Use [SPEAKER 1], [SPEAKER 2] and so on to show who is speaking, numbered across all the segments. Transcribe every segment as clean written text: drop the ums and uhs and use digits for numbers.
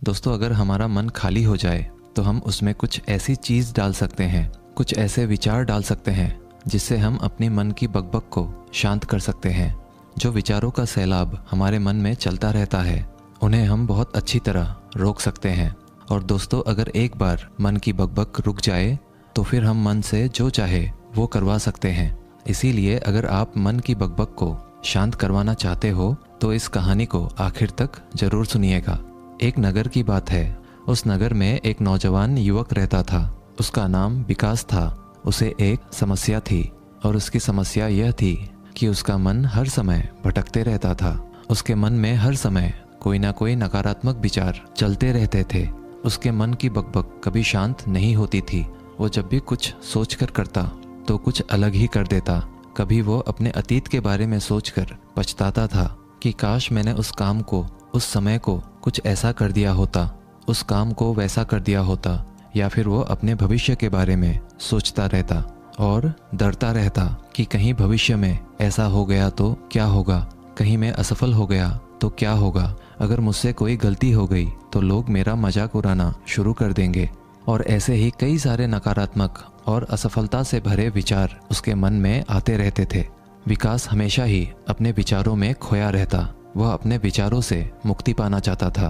[SPEAKER 1] दोस्तों, अगर हमारा मन खाली हो जाए तो हम उसमें कुछ ऐसी चीज़ डाल सकते हैं, कुछ ऐसे विचार डाल सकते हैं जिससे हम अपने मन की बकबक को शांत कर सकते हैं। जो विचारों का सैलाब हमारे मन में चलता रहता है, उन्हें हम बहुत अच्छी तरह रोक सकते हैं। और दोस्तों, अगर एक बार मन की बकबक रुक जाए तो फिर हम मन से जो चाहे वो करवा सकते हैं। इसीलिए अगर आप मन की बकबक को शांत करवाना चाहते हो तो इस कहानी को आखिर तक जरूर सुनिएगा। एक नगर की बात है। उस नगर में एक नौजवान युवक रहता था। उसका नाम विकास था। उसे एक समस्या थी और उसकी समस्या यह थी कि उसका मन हर समय भटकते रहता था। उसके मन में हर समय कोई ना कोई नकारात्मक विचार चलते रहते थे। उसके मन की बकबक कभी शांत नहीं होती थी। वो जब भी कुछ सोचकर करता तो कुछ अलग ही कर देता। कभी वो अपने अतीत के बारे में सोचकर पछताता था कि काश मैंने उस काम को, उस समय को कुछ ऐसा कर दिया होता, उस काम को वैसा कर दिया होता। या फिर वो अपने भविष्य के बारे में सोचता रहता और डरता रहता कि कहीं भविष्य में ऐसा हो गया तो क्या होगा, कहीं मैं असफल हो गया तो क्या होगा, अगर मुझसे कोई गलती हो गई तो लोग मेरा मजाक उड़ाना शुरू कर देंगे। और ऐसे ही कई सारे नकारात्मक और असफलता से भरे विचार उसके मन में आते रहते थे। विकास हमेशा ही अपने विचारों में खोया रहता। वह अपने विचारों से मुक्ति पाना चाहता था।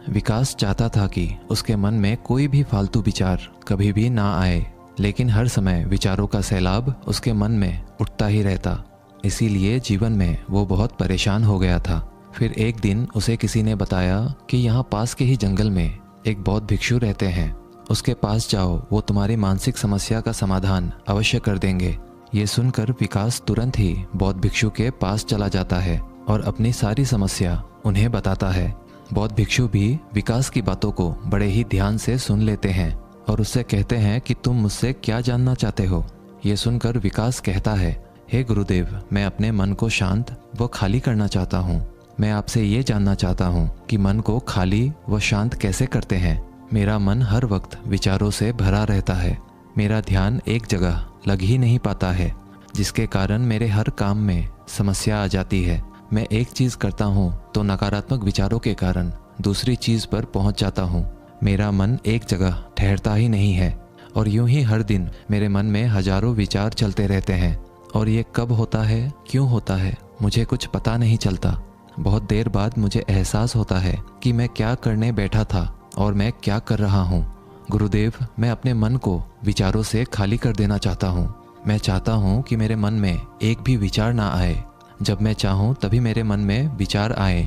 [SPEAKER 1] विकास चाहता था कि उसके मन में कोई भी फालतू विचार कभी भी ना आए, लेकिन हर समय विचारों का सैलाब उसके मन में उठता ही रहता। इसीलिए जीवन में वो बहुत परेशान हो गया था। फिर एक दिन उसे किसी ने बताया कि यहाँ पास के ही जंगल में एक बौद्ध भिक्षु रहते हैं। उसके पास जाओ, वो तुम्हारी मानसिक समस्या का समाधान अवश्य कर देंगे। ये सुनकर विकास तुरंत ही बौद्ध भिक्षु के पास चला जाता है और अपनी सारी समस्या उन्हें बताता है। बौद्ध भिक्षु भी विकास की बातों को बड़े ही ध्यान से सुन लेते हैं और उससे कहते हैं कि तुम मुझसे क्या जानना चाहते हो। ये सुनकर विकास कहता है, हे गुरुदेव, मैं अपने मन को शांत व खाली करना चाहता हूँ। मैं आपसे ये जानना चाहता हूँ कि मन को खाली व शांत कैसे करते हैं। मेरा मन हर वक्त विचारों से भरा रहता है। मेरा ध्यान एक जगह लग ही नहीं पाता है, जिसके कारण मेरे हर काम में समस्या आ जाती है। मैं एक चीज़ करता हूँ तो नकारात्मक विचारों के कारण दूसरी चीज़ पर पहुँच जाता हूँ। मेरा मन एक जगह ठहरता ही नहीं है और यूं ही हर दिन मेरे मन में हजारों विचार चलते रहते हैं। और ये कब होता है, क्यों होता है, मुझे कुछ पता नहीं चलता। बहुत देर बाद मुझे एहसास होता है कि मैं क्या करने बैठा था और मैं क्या कर रहा हूँ। गुरुदेव, मैं अपने मन को विचारों से खाली कर देना चाहता हूँ। मैं चाहता हूँ कि मेरे मन में एक भी विचार ना आए। जब मैं चाहूँ तभी मेरे मन में विचार आए।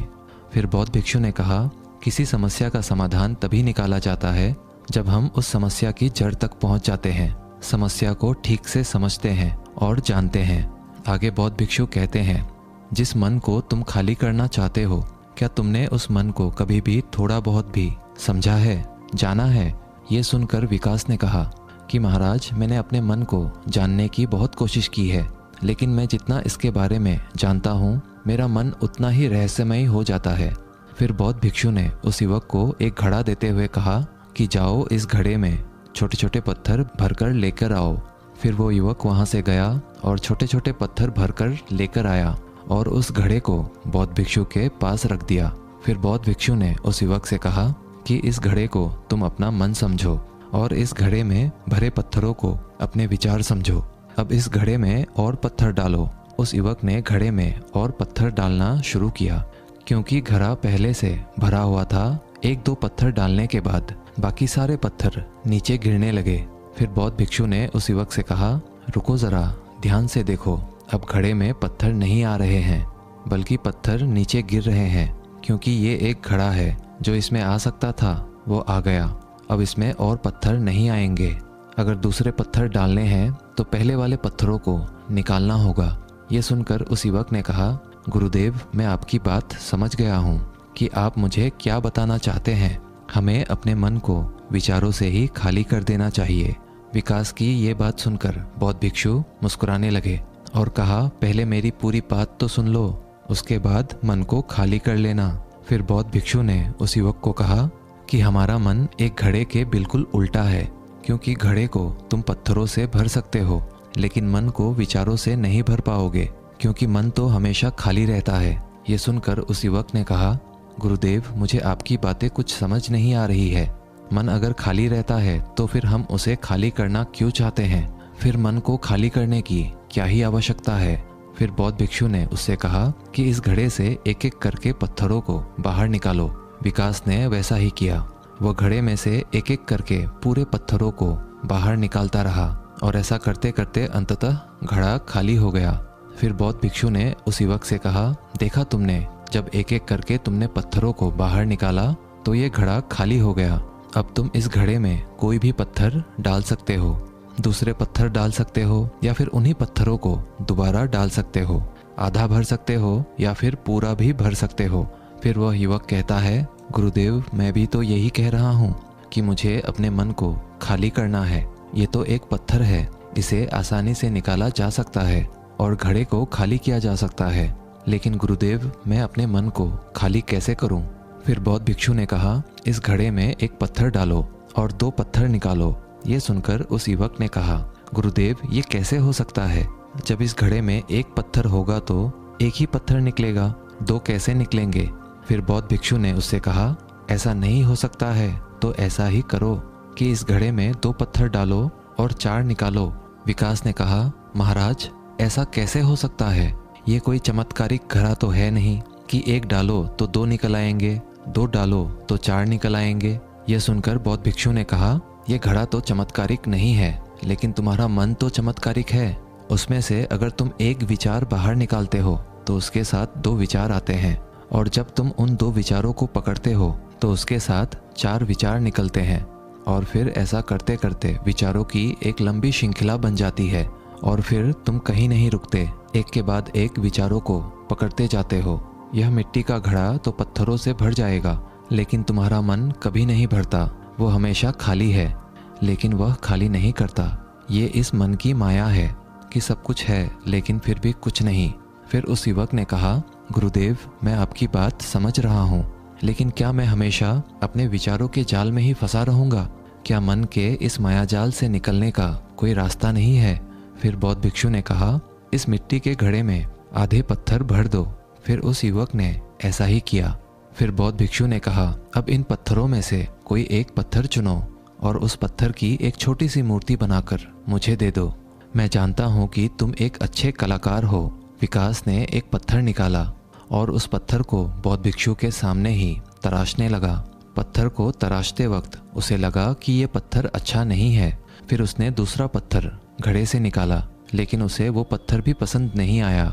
[SPEAKER 1] फिर बौद्ध भिक्षु ने कहा, किसी समस्या का समाधान तभी निकाला जाता है जब हम उस समस्या की जड़ तक पहुँच जाते हैं, समस्या को ठीक से समझते हैं और जानते हैं। आगे बौद्ध भिक्षु कहते हैं, जिस मन को तुम खाली करना चाहते हो, क्या तुमने उस मन को कभी भी थोड़ा बहुत भी समझा है, जाना है? ये सुनकर विकास ने कहा कि महाराज, मैंने अपने मन को जानने की बहुत कोशिश की है, लेकिन मैं जितना इसके बारे में जानता हूँ, मेरा मन उतना ही रहस्यमय हो जाता है। फिर बौद्ध भिक्षु ने उस युवक को एक घड़ा देते हुए कहा कि जाओ, इस घड़े में छोटे छोटे पत्थर भरकर लेकर आओ। फिर वो युवक वहाँ से गया और छोटे छोटे पत्थर भरकर लेकर आया और उस घड़े को बौद्ध भिक्षु के पास रख दिया। फिर बौद्ध भिक्षु ने उस युवक से कहा कि इस घड़े को तुम अपना मन समझो और इस घड़े में भरे पत्थरों को अपने विचार समझो। अब इस घड़े में और पत्थर डालो। उस युवक ने घड़े में और पत्थर डालना शुरू किया। क्योंकि घड़ा पहले से भरा हुआ था, एक दो पत्थर डालने के बाद बाकी सारे पत्थर नीचे गिरने लगे। फिर बौद्ध भिक्षु ने उस युवक से कहा, रुको ज़रा, ध्यान से देखो। अब घड़े में पत्थर नहीं आ रहे हैं, बल्कि पत्थर नीचे गिर रहे हैं। क्योंकि ये एक घड़ा है, जो इसमें आ सकता था वो आ गया। अब इसमें और पत्थर नहीं आएंगे। अगर दूसरे पत्थर डालने हैं तो पहले वाले पत्थरों को निकालना होगा। ये सुनकर उस युवक ने कहा, गुरुदेव, मैं आपकी बात समझ गया हूँ कि आप मुझे क्या बताना चाहते हैं। हमें अपने मन को विचारों से ही खाली कर देना चाहिए। विकास की ये बात सुनकर बौद्ध भिक्षु मुस्कुराने लगे और कहा, पहले मेरी पूरी बात तो सुन लो, उसके बाद मन को खाली कर लेना। फिर बौद्ध भिक्षु ने उस युवक को कहा कि हमारा मन एक घड़े के बिल्कुल उल्टा है। क्योंकि घड़े को तुम पत्थरों से भर सकते हो, लेकिन मन को विचारों से नहीं भर पाओगे, क्योंकि मन तो हमेशा खाली रहता है। ये सुनकर उस युवक ने कहा, गुरुदेव, मुझे आपकी बातें कुछ समझ नहीं आ रही है। मन अगर खाली रहता है तो फिर हम उसे खाली करना क्यों चाहते हैं? फिर मन को खाली करने की क्या ही आवश्यकता है? फिर बौद्ध भिक्षु ने उससे कहा कि इस घड़े से एक एक करके पत्थरों को बाहर निकालो। विकास ने वैसा ही किया। वह घड़े में से एक एक करके पूरे पत्थरों को बाहर निकालता रहा और ऐसा करते करते अंततः घड़ा खाली हो गया। फिर बौद्ध भिक्षु ने उस युवक से कहा, देखा तुमने, जब एक एक करके तुमने पत्थरों को बाहर निकाला तो ये घड़ा खाली हो गया। अब तुम इस घड़े में कोई भी पत्थर डाल सकते हो, दूसरे पत्थर डाल सकते हो या फिर उन्हीं पत्थरों को दोबारा डाल सकते हो। आधा भर सकते हो या फिर पूरा भी भर सकते हो। फिर वह युवक कहता है, गुरुदेव, मैं भी तो यही कह रहा हूँ कि मुझे अपने मन को खाली करना है। ये तो एक पत्थर है, इसे आसानी से निकाला जा सकता है और घड़े को खाली किया जा सकता है, लेकिन गुरुदेव, मैं अपने मन को खाली कैसे करूँ? फिर बौद्ध भिक्षु ने कहा, इस घड़े में एक पत्थर डालो और 2 पत्थर निकालो। ये सुनकर उस युवक ने कहा, गुरुदेव, ये कैसे हो सकता है? जब इस घड़े में एक पत्थर होगा तो एक ही पत्थर निकलेगा, 2 कैसे निकलेंगे? फिर बौद्ध भिक्षु ने उससे कहा, ऐसा नहीं हो सकता है तो ऐसा ही करो कि इस घड़े में 2 पत्थर डालो और 4 निकालो। विकास ने कहा, महाराज, ऐसा कैसे हो सकता है? ये कोई चमत्कारिक घड़ा तो है नहीं कि 1 डालो तो 2 निकल आएंगे, 2 डालो तो 4 निकल आएंगे। यह सुनकर बौद्ध भिक्षु ने कहा, यह घड़ा तो चमत्कारिक नहीं है, लेकिन तुम्हारा मन तो चमत्कारिक है। उसमें से अगर तुम एक विचार बाहर निकालते हो तो उसके साथ 2 विचार आते हैं, और जब तुम उन 2 विचारों को पकड़ते हो तो उसके साथ 4 विचार निकलते हैं, और फिर ऐसा करते करते विचारों की एक लंबी श्रृंखला बन जाती है, और फिर तुम कहीं नहीं रुकते, एक के बाद एक विचारों को पकड़ते जाते हो। यह मिट्टी का घड़ा तो पत्थरों से भर जाएगा, लेकिन तुम्हारा मन कभी नहीं भरता, वो हमेशा खाली है, लेकिन वह खाली नहीं करता। ये इस मन की माया है कि सब कुछ है लेकिन फिर भी कुछ नहीं। फिर उस युवक ने कहा, गुरुदेव, मैं आपकी बात समझ रहा हूँ, लेकिन क्या मैं हमेशा अपने विचारों के जाल में ही फंसा रहूँगा? क्या मन के इस माया जाल से निकलने का कोई रास्ता नहीं है? फिर बौद्ध भिक्षु ने कहा, इस मिट्टी के घड़े में आधे पत्थर भर दो। फिर उस युवक ने ऐसा ही किया। फिर बौद्ध भिक्षु ने कहा, अब इन पत्थरों में से कोई एक पत्थर चुनो और उस पत्थर की एक छोटी सी मूर्ति बनाकर मुझे दे दो। मैं जानता हूँ कि तुम एक अच्छे कलाकार हो। विकास ने एक पत्थर निकाला और उस पत्थर को बौद्ध भिक्षु के सामने ही तराशने लगा। पत्थर को तराशते वक्त उसे लगा कि ये पत्थर अच्छा नहीं है। फिर उसने दूसरा पत्थर घड़े से निकाला, लेकिन उसे वो पत्थर भी पसंद नहीं आया।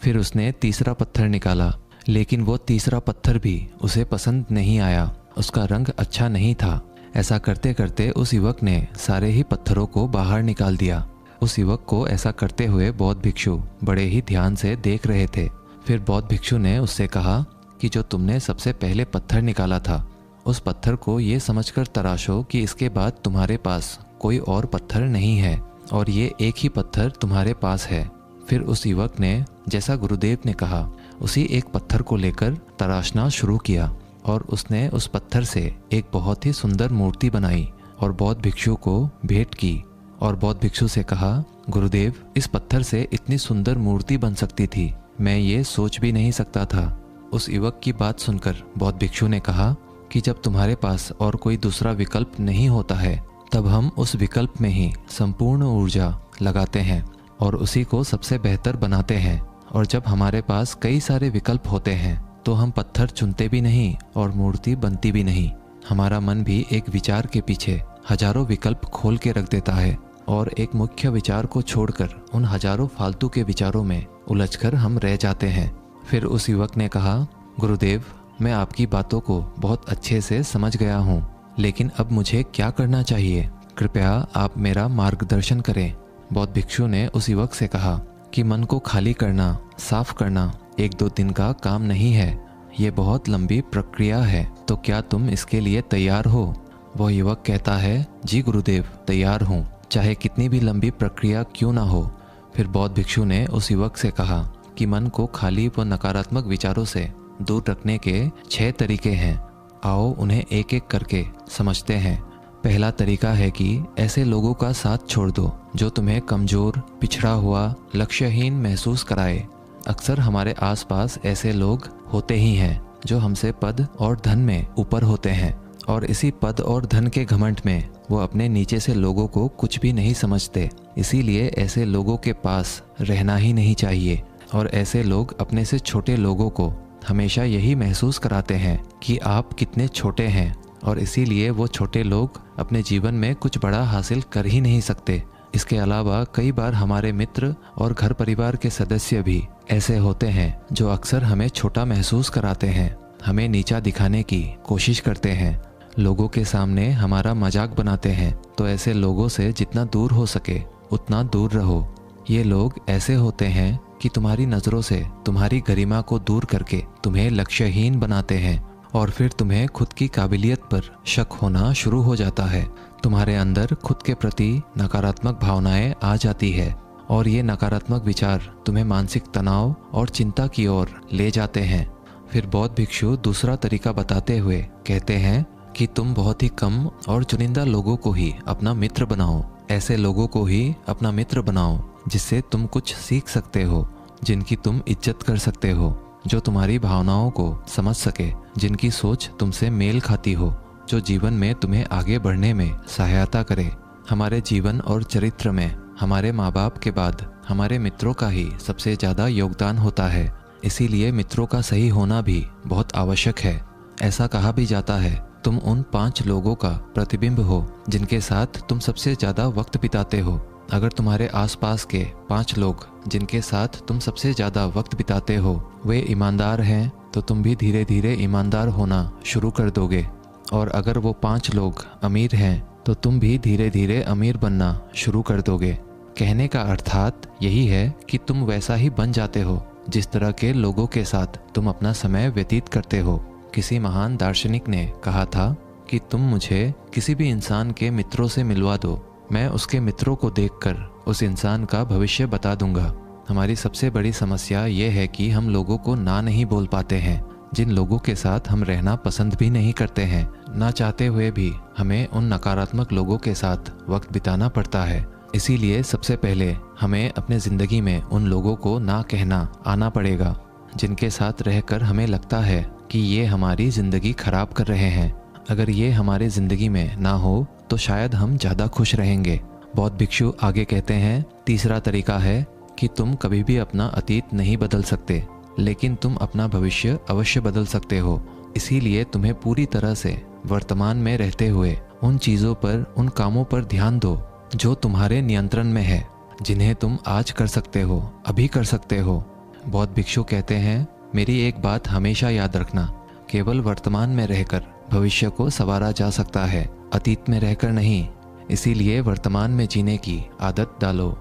[SPEAKER 1] फिर उसने तीसरा पत्थर निकाला, लेकिन वो तीसरा पत्थर भी उसे पसंद नहीं आया, उसका रंग अच्छा नहीं था। ऐसा करते करते उस युवक ने सारे ही पत्थरों को बाहर निकाल दिया। उस युवक को ऐसा करते हुए बौद्ध भिक्षु बड़े ही ध्यान से देख रहे थे। फिर बौद्ध भिक्षु ने उससे कहा कि जो तुमने सबसे पहले पत्थर निकाला था, उस पत्थर को ये समझकर तराशो कि इसके बाद तुम्हारे पास कोई और पत्थर नहीं है और ये एक ही पत्थर तुम्हारे पास है। फिर उस युवक ने जैसा गुरुदेव ने कहा उसी एक पत्थर को लेकर तराशना शुरू किया और उसने उस पत्थर से एक बहुत ही सुंदर मूर्ति बनाई और बौद्ध भिक्षु को भेंट की। और बौद्ध भिक्षु से कहा, गुरुदेव, इस पत्थर से इतनी सुंदर मूर्ति बन सकती थी, मैं ये सोच भी नहीं सकता था। उस युवक की बात सुनकर बौद्ध भिक्षु ने कहा कि जब तुम्हारे पास और कोई दूसरा विकल्प नहीं होता है, तब हम उस विकल्प में ही संपूर्ण ऊर्जा लगाते हैं और उसी को सबसे बेहतर बनाते हैं। और जब हमारे पास कई सारे विकल्प होते हैं तो हम पत्थर चुनते भी नहीं और मूर्ति बनती भी नहीं। हमारा मन भी एक विचार के पीछे हजारों विकल्प खोल के रख देता है और एक मुख्य विचार को छोड़कर उन हजारों फालतू के विचारों में उलझकर हम रह जाते हैं। फिर उस युवक ने कहा, गुरुदेव, मैं आपकी बातों को बहुत अच्छे से समझ गया हूँ, लेकिन अब मुझे क्या करना चाहिए? कृपया आप मेरा मार्गदर्शन करें। बौद्ध भिक्षु ने उस युवक से कहा कि मन को खाली करना, साफ करना 1-2 दिन का काम नहीं है, ये बहुत लंबी प्रक्रिया है। तो क्या तुम इसके लिए तैयार हो? वह युवक कहता है, जी गुरुदेव, तैयार हूँ, चाहे कितनी भी लंबी प्रक्रिया क्यों ना हो। फिर बौद्ध भिक्षु ने उस युवक से कहा कि मन को खाली व नकारात्मक विचारों से दूर रखने के 6 तरीके हैं। आओ उन्हें एक एक करके समझते हैं। पहला तरीका है कि ऐसे लोगों का साथ छोड़ दो जो तुम्हें कमज़ोर, पिछड़ा हुआ, लक्ष्यहीन महसूस कराए। अक्सर हमारे आसपास ऐसे लोग होते ही हैं जो हमसे पद और धन में ऊपर होते हैं, और इसी पद और धन के घमंड में वो अपने नीचे से लोगों को कुछ भी नहीं समझते। इसीलिए ऐसे लोगों के पास रहना ही नहीं चाहिए। और ऐसे लोग अपने से छोटे लोगों को हमेशा यही महसूस कराते हैं कि आप कितने छोटे हैं, और इसीलिए वो छोटे लोग अपने जीवन में कुछ बड़ा हासिल कर ही नहीं सकते। इसके अलावा कई बार हमारे मित्र और घर परिवार के सदस्य भी ऐसे होते हैं जो अक्सर हमें छोटा महसूस कराते हैं, हमें नीचा दिखाने की कोशिश करते हैं, लोगों के सामने हमारा मजाक बनाते हैं। तो ऐसे लोगों से जितना दूर हो सके उतना दूर रहो। ये लोग ऐसे होते हैं कि तुम्हारी नज़रों से तुम्हारी गरिमा को दूर करके तुम्हें लक्ष्यहीन बनाते हैं, और फिर तुम्हें खुद की काबिलियत पर शक होना शुरू हो जाता है। तुम्हारे अंदर खुद के प्रति नकारात्मक भावनाएं आ जाती है, और ये नकारात्मक विचार तुम्हें मानसिक तनाव और चिंता की ओर ले जाते हैं। फिर बौद्ध भिक्षु दूसरा तरीका बताते हुए कहते हैं कि तुम बहुत ही कम और चुनिंदा लोगों को ही अपना मित्र बनाओ। ऐसे लोगों को ही अपना मित्र बनाओ जिससे तुम कुछ सीख सकते हो, जिनकी तुम इज्जत कर सकते हो, जो तुम्हारी भावनाओं को समझ सके, जिनकी सोच तुमसे मेल खाती हो, जो जीवन में तुम्हें आगे बढ़ने में सहायता करे। हमारे जीवन और चरित्र में हमारे माँ बाप के बाद हमारे मित्रों का ही सबसे ज़्यादा योगदान होता है। इसीलिए मित्रों का सही होना भी बहुत आवश्यक है। ऐसा कहा भी जाता है, तुम उन 5 लोगों का प्रतिबिंब हो जिनके साथ तुम सबसे ज़्यादा वक्त बिताते हो। अगर तुम्हारे आसपास के 5 लोग जिनके साथ तुम सबसे ज़्यादा वक्त बिताते हो वे ईमानदार हैं, तो तुम भी धीरे धीरे ईमानदार होना शुरू कर दोगे। और अगर वो 5 लोग अमीर हैं तो तुम भी धीरे धीरे अमीर बनना शुरू कर दोगे। कहने का अर्थात यही है कि तुम वैसा ही बन जाते हो जिस तरह के लोगों के साथ तुम अपना समय व्यतीत करते हो। किसी महान दार्शनिक ने कहा था कि तुम मुझे किसी भी इंसान के मित्रों से मिलवा दो, मैं उसके मित्रों को देखकर उस इंसान का भविष्य बता दूंगा। हमारी सबसे बड़ी समस्या ये है कि हम लोगों को ना नहीं बोल पाते हैं, जिन लोगों के साथ हम रहना पसंद भी नहीं करते हैं। ना चाहते हुए भी हमें उन नकारात्मक लोगों के साथ वक्त बिताना पड़ता है। इसीलिए सबसे पहले हमें अपने ज़िंदगी में उन लोगों को ना कहना आना पड़ेगा जिनके साथ रहकर हमें लगता है कि ये हमारी ज़िंदगी खराब कर रहे हैं। अगर ये हमारी ज़िंदगी में ना हो तो शायद हम ज़्यादा खुश रहेंगे। बौद्ध भिक्षु आगे कहते हैं, तीसरा तरीका है कि तुम कभी भी अपना अतीत नहीं बदल सकते, लेकिन तुम अपना भविष्य अवश्य बदल सकते हो। इसीलिए तुम्हें पूरी तरह से वर्तमान में रहते हुए उन चीज़ों पर, उन कामों पर ध्यान दो जो तुम्हारे नियंत्रण में है, जिन्हें तुम आज कर सकते हो, अभी कर सकते हो। बौद्ध भिक्षु कहते हैं, मेरी एक बात हमेशा याद रखना, केवल वर्तमान में रहकर भविष्य को संवारा जा सकता है, अतीत में रहकर नहीं। इसीलिए वर्तमान में जीने की आदत डालो।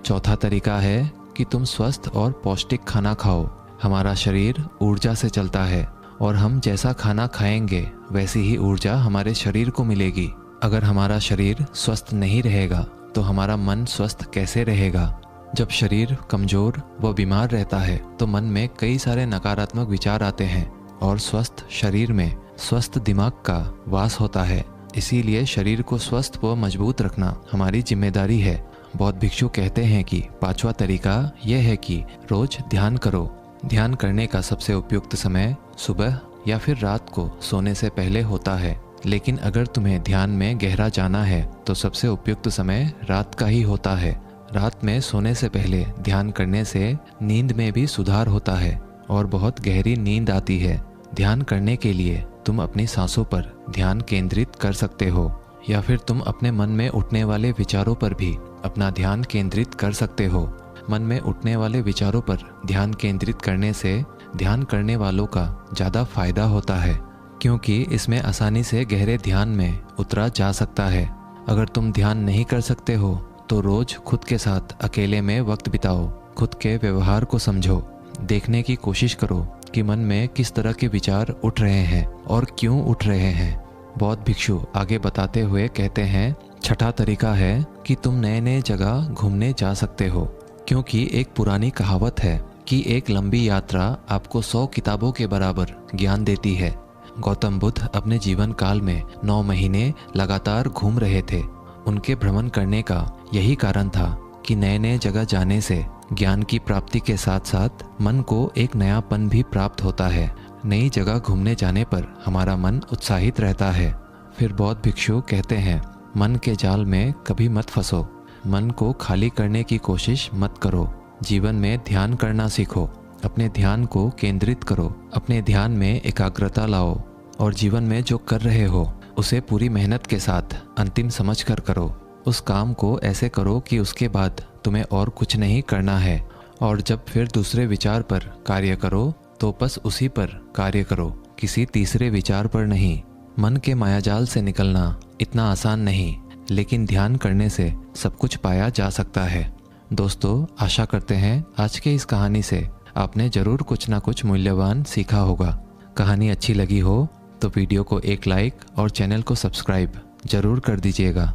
[SPEAKER 1] चौथा तरीका है कि तुम स्वस्थ और पौष्टिक खाना खाओ। हमारा शरीर ऊर्जा से चलता है, और हम जैसा खाना खाएंगे वैसी ही ऊर्जा हमारे शरीर को मिलेगी। अगर हमारा शरीर स्वस्थ नहीं रहेगा तो हमारा मन स्वस्थ कैसे रहेगा? जब शरीर कमज़ोर व बीमार रहता है तो मन में कई सारे नकारात्मक विचार आते हैं, और स्वस्थ शरीर में स्वस्थ दिमाग का वास होता है। इसीलिए शरीर को स्वस्थ व मजबूत रखना हमारी जिम्मेदारी है। बौद्ध भिक्षु कहते हैं कि 5वां तरीका यह है कि रोज ध्यान करो। ध्यान करने का सबसे उपयुक्त समय सुबह या फिर रात को सोने से पहले होता है, लेकिन अगर तुम्हें ध्यान में गहरा जाना है तो सबसे उपयुक्त समय रात का ही होता है। रात में सोने से पहले ध्यान करने से नींद में भी सुधार होता है और बहुत गहरी नींद आती है। ध्यान करने के लिए तुम अपनी सांसों पर ध्यान केंद्रित कर सकते हो, या फिर तुम अपने मन में उठने वाले विचारों पर भी अपना ध्यान केंद्रित कर सकते हो। मन में उठने वाले विचारों पर ध्यान केंद्रित करने से ध्यान करने वालों का ज़्यादा फायदा होता है, क्योंकि इसमें आसानी से गहरे ध्यान में उतरा जा सकता है। अगर तुम ध्यान नहीं कर सकते हो तो रोज खुद के साथ अकेले में वक्त बिताओ, खुद के व्यवहार को समझो, देखने की कोशिश करो कि मन में किस तरह के विचार उठ रहे हैं और क्यों उठ रहे हैं। बौद्ध भिक्षु आगे बताते हुए कहते हैं, छठा तरीका है कि तुम नए नए जगह घूमने जा सकते हो, क्योंकि एक पुरानी कहावत है कि एक लंबी यात्रा आपको 100 किताबों के बराबर ज्ञान देती है। गौतम बुद्ध अपने जीवन काल में 9 महीने लगातार घूम रहे थे। उनके भ्रमण करने का यही कारण था कि नए नए जगह जाने से ज्ञान की प्राप्ति के साथ साथ मन को एक नयापन भी प्राप्त होता है। नई जगह घूमने जाने पर हमारा मन उत्साहित रहता है। फिर बौद्ध भिक्षु कहते हैं, मन के जाल में कभी मत फंसो। मन को खाली करने की कोशिश मत करो। जीवन में ध्यान करना सीखो। अपने ध्यान को केंद्रित करो। अपने ध्यान में एकाग्रता लाओ और जीवन में जो कर रहे हो उसे पूरी मेहनत के साथ अंतिम समझ कर करो। उस काम को ऐसे करो कि उसके बाद तुम्हें और कुछ नहीं करना है। और जब फिर दूसरे विचार पर कार्य करो तो बस उसी पर कार्य करो, किसी तीसरे विचार पर नहीं। मन के मायाजाल से निकलना इतना आसान नहीं, लेकिन ध्यान करने से सब कुछ पाया जा सकता है। दोस्तों, आशा करते हैं आज के इस कहानी से आपने ज़रूर कुछ ना कुछ मूल्यवान सीखा होगा। कहानी अच्छी लगी हो तो वीडियो को एक लाइक और चैनल को सब्सक्राइब ज़रूर कर दीजिएगा।